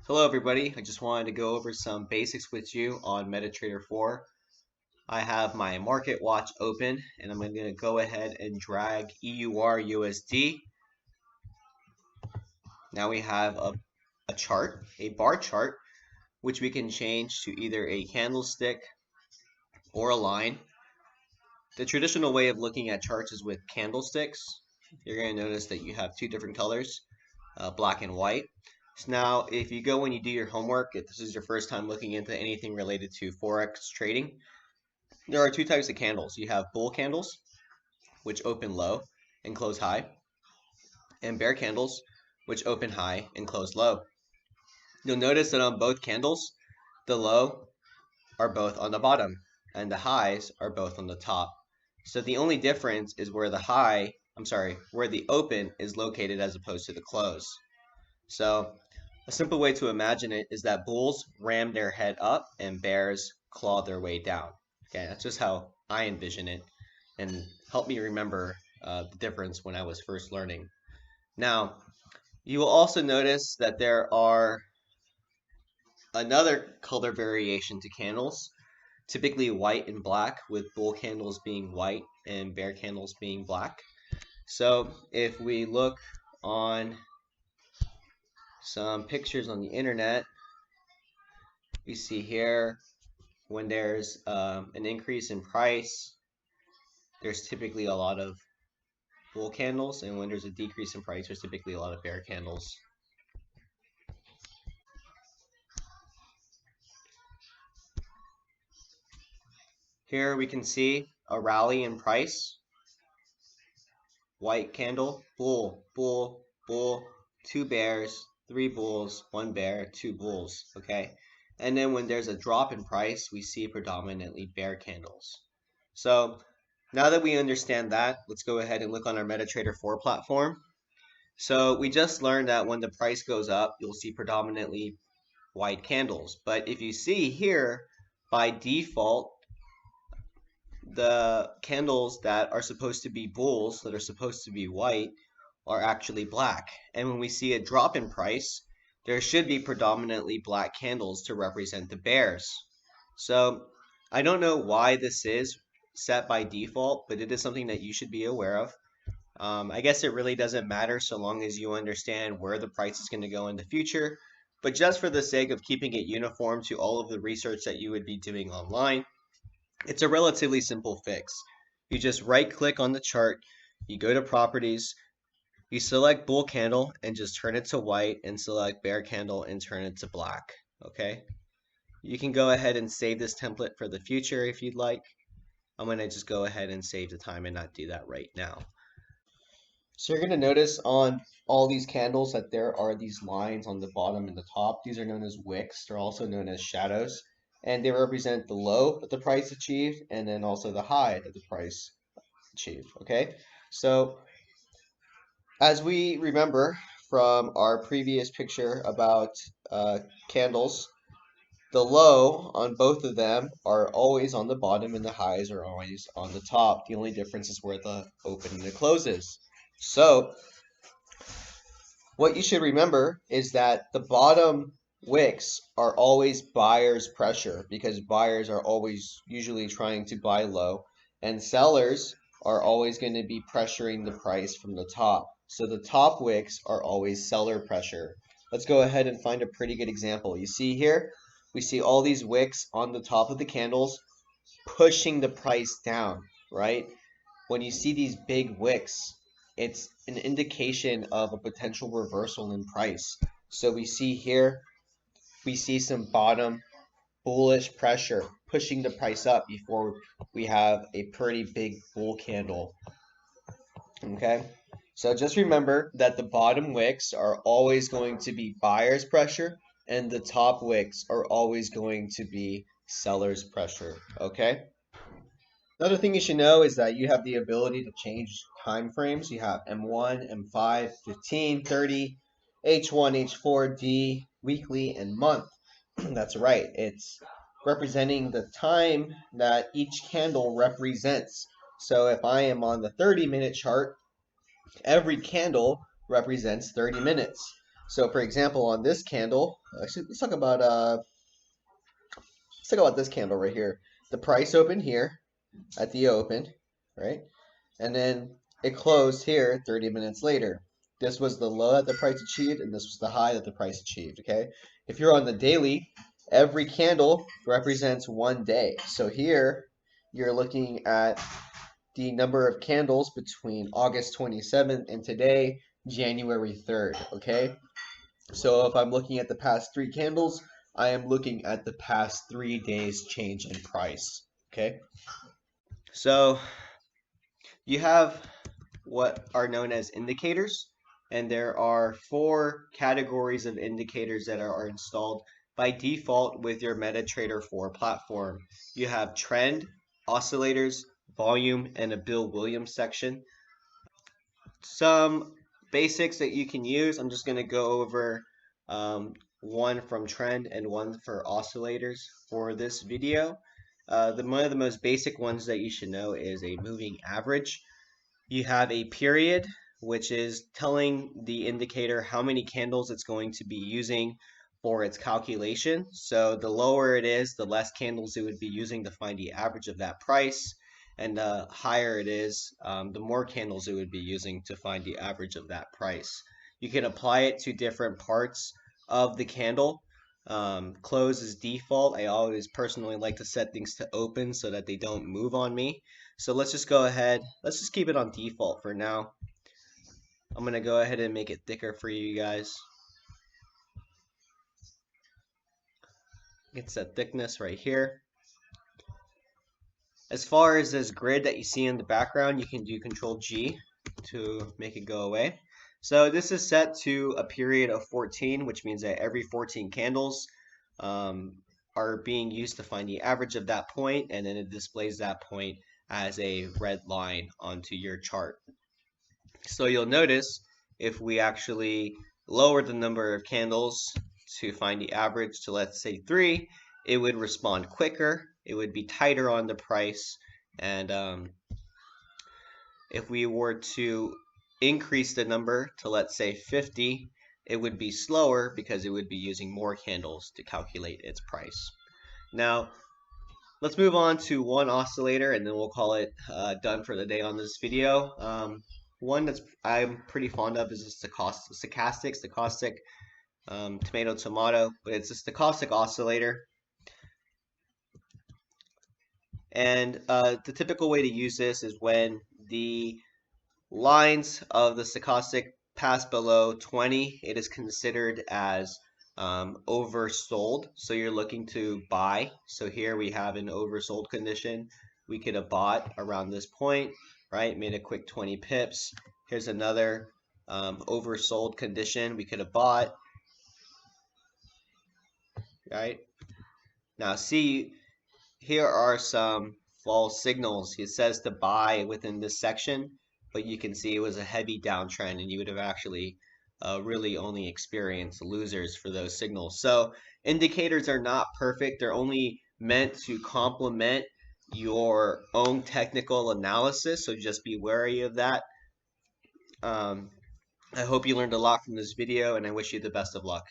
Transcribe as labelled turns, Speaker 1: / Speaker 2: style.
Speaker 1: Hello everybody, I just wanted to go over some basics with you on MetaTrader 4. I have my market watch open and I'm going to go ahead and drag EUR USD. Now we have a chart, a bar chart, which we can change to either a candlestick or a line. The traditional way of looking at charts is with candlesticks. You're going to notice that you have two different colors, black and white. So now, if you go and you do your homework, if this is your first time looking into anything related to Forex trading, there are two types of candles. You have bull candles, which open low and close high, and bear candles, which open high and close low. You'll notice that on both candles, the low are both on the bottom, and the highs are both on the top. So the only difference is where the open is located as opposed to the close. So a simple way to imagine it is that bulls ram their head up and bears claw their way down. Okay, that's just how I envision it and help me remember the difference when I was first learning. Now, you will also notice that there are another color variation to candles, typically white and black, with bull candles being white and bear candles being black. So if we look on some pictures on the internet, we see here when there's an increase in price, there's typically a lot of bull candles, and when there's a decrease in price, there's typically a lot of bear candles. Here we can see a rally in price. White candle, bull, bull, bull, two bears, three bulls, one bear, two bulls, okay? And then when there's a drop in price, we see predominantly bear candles. So now that we understand that, let's go ahead and look on our MetaTrader 4 platform. So we just learned that when the price goes up, you'll see predominantly white candles. But if you see here, by default, the candles that are supposed to be bulls, that are supposed to be white, are actually black. And when we see a drop in price, there should be predominantly black candles to represent the bears. So I don't know why this is set by default, but it is something that you should be aware of. I guess it really doesn't matter so long as you understand where the price is going to go in the future. But just for the sake of keeping it uniform to all of the research that you would be doing online, it's a relatively simple fix. You just right click on the chart, you go to properties, you select bull candle and just turn it to white, and select bear candle and turn it to black. Okay? You can go ahead and save this template for the future if you'd like. I'm going to just go ahead and save the time and not do that right now. So you're going to notice on all these candles that there are these lines on the bottom and the top. These are known as wicks. They're also known as shadows. And they represent the low that the price achieved and then also the high that the price achieved. Okay? So as we remember from our previous picture about candles, the low on both of them are always on the bottom and the highs are always on the top. The only difference is where the open and the close is. So what you should remember is that the bottom wicks are always buyer's pressure, because buyers are always usually trying to buy low, and sellers are always going to be pressuring the price from the top. So the top wicks are always seller pressure. Let's go ahead and find a pretty good example. You see here, we see all these wicks on the top of the candles pushing the price down, right? When you see these big wicks, it's an indication of a potential reversal in price. So we see here, we see some bottom bullish pressure pushing the price up before we have a pretty big bull candle. Okay, so just remember that the bottom wicks are always going to be buyer's pressure and the top wicks are always going to be seller's pressure. Okay. Another thing you should know is that you have the ability to change time frames. You have M1, M5, 15, 30, H1, H4, D, weekly, and month. That's right. It's representing the time that each candle represents. So if I am on the 30-minute chart, every candle represents 30 minutes. So for example, on this candle, actually, let's talk about this candle right here. The price opened here at the open, right? And then it closed here 30 minutes later. This was the low that the price achieved, and this was the high that the price achieved, okay? If you're on the daily, every candle represents one day. So here, you're looking at the number of candles between August 27th and today, January 3rd, okay? So if I'm looking at the past 3 candles, I am looking at the past 3 days change in price, okay? So you have what are known as indicators, and there are 4 categories of indicators that are installed by default with your MetaTrader 4 platform. You have trend, oscillators, volume, and a Bill Williams section. Some basics that you can use. I'm just going to go over one from trend and one for oscillators for this video. One of the most basic ones that you should know is a moving average. You have a period, which is telling the indicator how many candles it's going to be using for its calculation. So the lower it is, the less candles it would be using to find the average of that price. And the higher it is, the more candles it would be using to find the average of that price. You can apply it to different parts of the candle. Close is default. I always personally like to set things to open so that they don't move on me. So let's just go ahead. Let's just keep it on default for now. I'm going to go ahead and make it thicker for you guys. It's that thickness right here. As far as this grid that you see in the background, you can do Control G to make it go away. So this is set to a period of 14, which means that every 14 candles are being used to find the average of that point, and then it displays that point as a red line onto your chart. So you'll notice if we actually lower the number of candles to find the average to, let's say, 3, it would respond quicker, it would be tighter on the price, and if we were to increase the number to, let's say, 50, it would be slower because it would be using more candles to calculate its price. Now, let's move on to one oscillator, and then we'll call it done for the day on this video. One that's I'm pretty fond of is the stochastic, tomato, but it's a stochastic oscillator. And the typical way to use this is when the lines of the stochastic pass below 20, it is considered as oversold. So you're looking to buy. So here we have an oversold condition. We could have bought around this point, right? Made a quick 20 pips. Here's another oversold condition. We could have bought, right? Now see, here are some false signals. It says to buy within this section, but you can see it was a heavy downtrend, and you would have actually really only experienced losers for those signals. So indicators are not perfect. They're only meant to complement your own technical analysis, so just be wary of that. I hope you learned a lot from this video, and I wish you the best of luck.